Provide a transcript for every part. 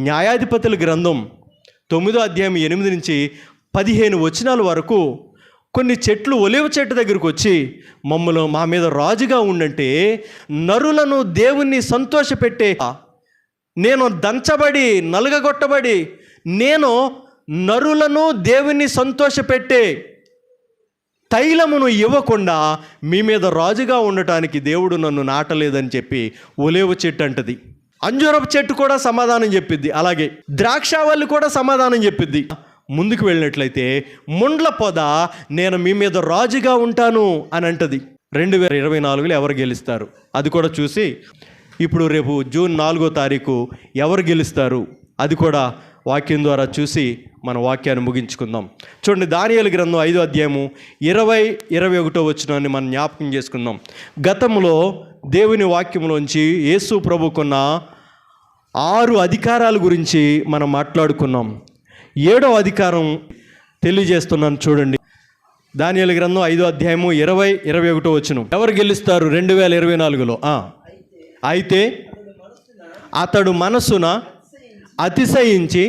న్యాయాధిపతుల గ్రంథం 9వ అధ్యాయం 8 నుంచి 15 వచనాల వరకు కొన్ని చెట్లు ఒలీవ చెట్టు దగ్గరకు వచ్చి మమ్మల్ని మా మీద రాజుగా ఉండంటే నరులను దేవుణ్ణి సంతోషపెట్టే, నేను దంచబడి నలుగగొట్టబడి నేను నరులను దేవుణ్ణి సంతోషపెట్టే తైలమును ఇవ్వకుండా మీ మీద రాజుగా ఉండటానికి దేవుడు నన్ను నాటలేదని చెప్పి ఒలీవ చెట్టు అంటది. అంజూరపు చెట్టు కూడా సమాధానం చెప్పిద్ది. అలాగే ద్రాక్షావల్లి కూడా సమాధానం చెప్పిద్ది. ముందుకు వెళ్ళినట్లయితే ముండ్ల పొద నేను మీ మీద రాజుగా ఉంటాను అని అంటది. 2024లో ఎవరు గెలుస్తారు అది కూడా చూసి, ఇప్పుడు రేపు జూన్ 4వ తారీఖు ఎవరు గెలుస్తారు అది కూడా వాక్యం ద్వారా చూసి మన వాక్యాన్ని ముగించుకుందాం. చూడండి, దానియేలు గ్రంథం 5వ అధ్యాయము 20-21 వచనాన్ని మనం జ్ఞాపకం చేసుకుందాం. గతంలో దేవుని వాక్యంలోంచి యేసు ప్రభుకున్న 6 అధికారాల గురించి మనం మాట్లాడుకున్నాం. 7వ అధికారం తెలియజేస్తున్నాను చూడండి. దానియేలు గ్రంథం 5వ అధ్యాయము 20-21 వచనం. ఎవరు గెలుస్తారు 2024లో? అయితే అతడు మనస్సున అతిశయించి,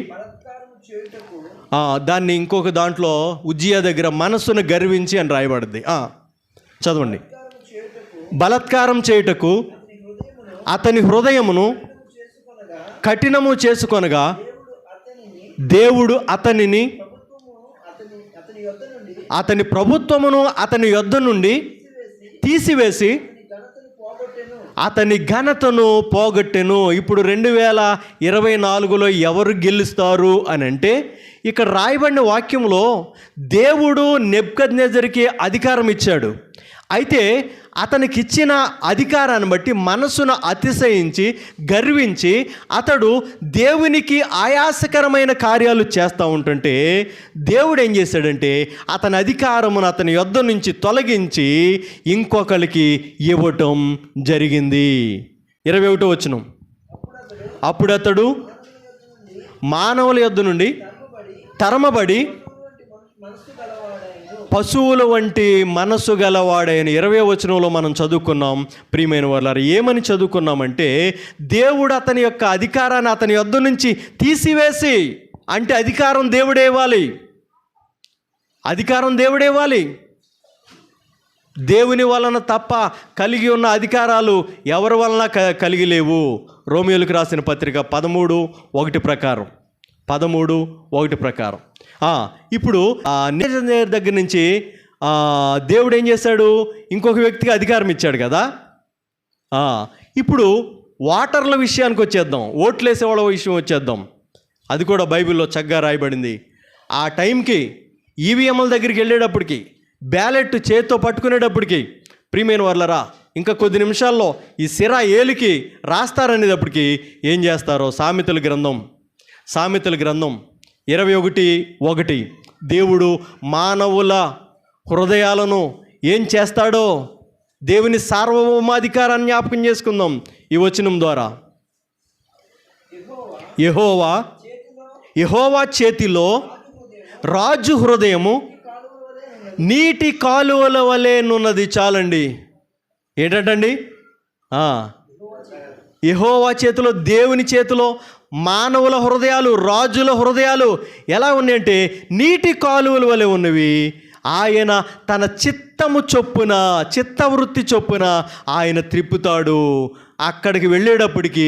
దాన్ని ఇంకొక దాంట్లో ఉజ్జియా దగ్గర మనస్సును గర్వించి అని రాయబడింది. చదవండి. బలాత్కారం చేయుటకు అతని హృదయమును కఠినము చేసుకొనగా దేవుడు అతనిని అతని ప్రభుత్వమును అతని యొద్ద నుండి తీసివేసి అతని ఘనతను పోగొట్టెను. ఇప్పుడు 2024లో ఎవరు గెలుస్తారు అని అంటే, ఇక్కడ రాయబడిన వాక్యంలో దేవుడు నెబుకద్నెజరుకి అధికారం ఇచ్చాడు. అయితే అతనికి ఇచ్చిన అధికారాన్ని బట్టి మనసును అతిశయించి గర్వించి అతడు దేవునికి ఆయాసకరమైన కార్యాలు చేస్తూ ఉంటుంటే దేవుడు ఏం చేశాడంటే అతని అధికారమును అతని యొద్ద నుంచి తొలగించి ఇంకొకరికి ఇవ్వటం జరిగింది. 21వ వచనం. అప్పుడు అతడు మానవుల యొద్ద నుండి తరమబడి పశువుల వంటి మనస్సు గలవాడైన 20వ వచనంలో మనం చదువుకున్నాం. ప్రియమైన వాళ్ళారా, ఏమని చదువుకున్నామంటే దేవుడు అతని యొక్క అధికారాన్ని అతని యొద్ద నుంచి తీసివేసి, అంటే అధికారం దేవుడే ఇవ్వాలి, అధికారం దేవుడే ఇవ్వాలి. దేవుని వలన తప్ప కలిగి ఉన్న అధికారాలు ఎవరి వలన కలిగి లేవు. రోమియోలకు రాసిన పత్రిక 13:1 ప్రకారం 13:1 ప్రకారం. ఇప్పుడు నెబుకద్నెజరు దగ్గర నుంచి దేవుడు ఏం చేశాడు, ఇంకొక వ్యక్తికి అధికారం ఇచ్చాడు కదా. ఇప్పుడు ఓటర్ల విషయానికి వచ్చేద్దాం, ఓట్లేసే వాళ్ళ విషయం వచ్చేద్దాం. అది కూడా బైబిల్లో చక్కగా రాయబడింది. ఆ టైంకి ఈవీఎంల దగ్గరికి వెళ్ళేటప్పటికి, బ్యాలెట్ చేత్తో పట్టుకునేటప్పటికి, ప్రియమైన వాళ్ళరా ఇంకా కొద్ది నిమిషాల్లో ఈ సిరా ఏలికి రాస్తారనేటప్పటికి ఏం చేస్తారో సామెతల గ్రంథం 21:1 దేవుడు మానవుల హృదయాలను ఏం చేస్తాడో దేవుని సార్వభౌమాధికారాన్ని జ్ఞాపకం చేసుకుందాం ఈ వచనం ద్వారా. యెహోవా చేతిలో రాజు హృదయము నీటి కాలువల వలెనున్నది. చాలండి. ఏంటండి? యెహోవా చేతిలో, దేవుని చేతిలో మానవుల హృదయాలు, రాజుల హృదయాలు ఎలా ఉన్నాయంటే నీటి కాలువల వలె ఉన్నవి. ఆయన తన చిత్తవృత్తి చొప్పున ఆయన త్రిప్పుతాడు. అక్కడికి వెళ్ళేటప్పటికి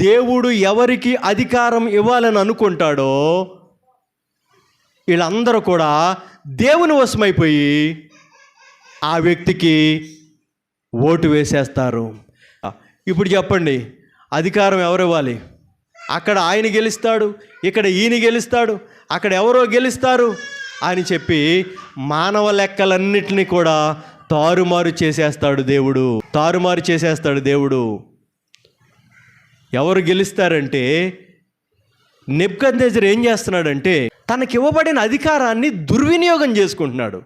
దేవుడు ఎవరికి అధికారం ఇవ్వాలని అనుకుంటాడో వీళ్ళందరూ కూడా దేవుని వశమైపోయి ఆ వ్యక్తికి ఓటు వేసేస్తారు. ఇప్పుడు చెప్పండి, అధికారం ఎవరు ఇవ్వాలి? అక్కడ ఆయన గెలుస్తాడు, ఇక్కడ ఈయన గెలుస్తాడు, అక్కడ ఎవరో గెలుస్తారు అని చెప్పి మానవ లెక్కలన్నిటినీ కూడా తారుమారు చేసేస్తాడు దేవుడు. ఎవరు గెలుస్తారంటే నెబుకద్నెజరు ఏం చేస్తున్నాడంటే తనకి ఇవ్వబడిన అధికారాన్ని దుర్వినియోగం చేసుకుంటున్నాడు.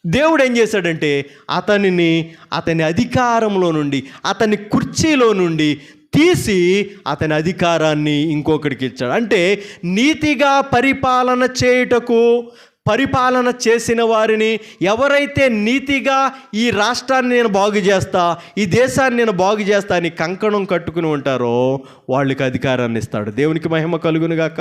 దేవుడు ఏం చేశాడంటే అతని అధికారంలో నుండి, అతని కుర్చీలో నుండి తీసి అతని అధికారాన్ని ఇంకొకరికి ఇచ్చాడు. అంటే నీతిగా పరిపాలన చేయుటకు పరిపాలన చేసిన వారిని, ఎవరైతే నీతిగా ఈ రాష్ట్రాన్ని నేను బాగు చేస్తా, ఈ దేశాన్ని నేను బాగు చేస్తా అని కంకణం కట్టుకుని ఉంటారో వాళ్ళకి అధికారాన్ని ఇస్తాడు. దేవునికి మహిమ కలుగును గాక.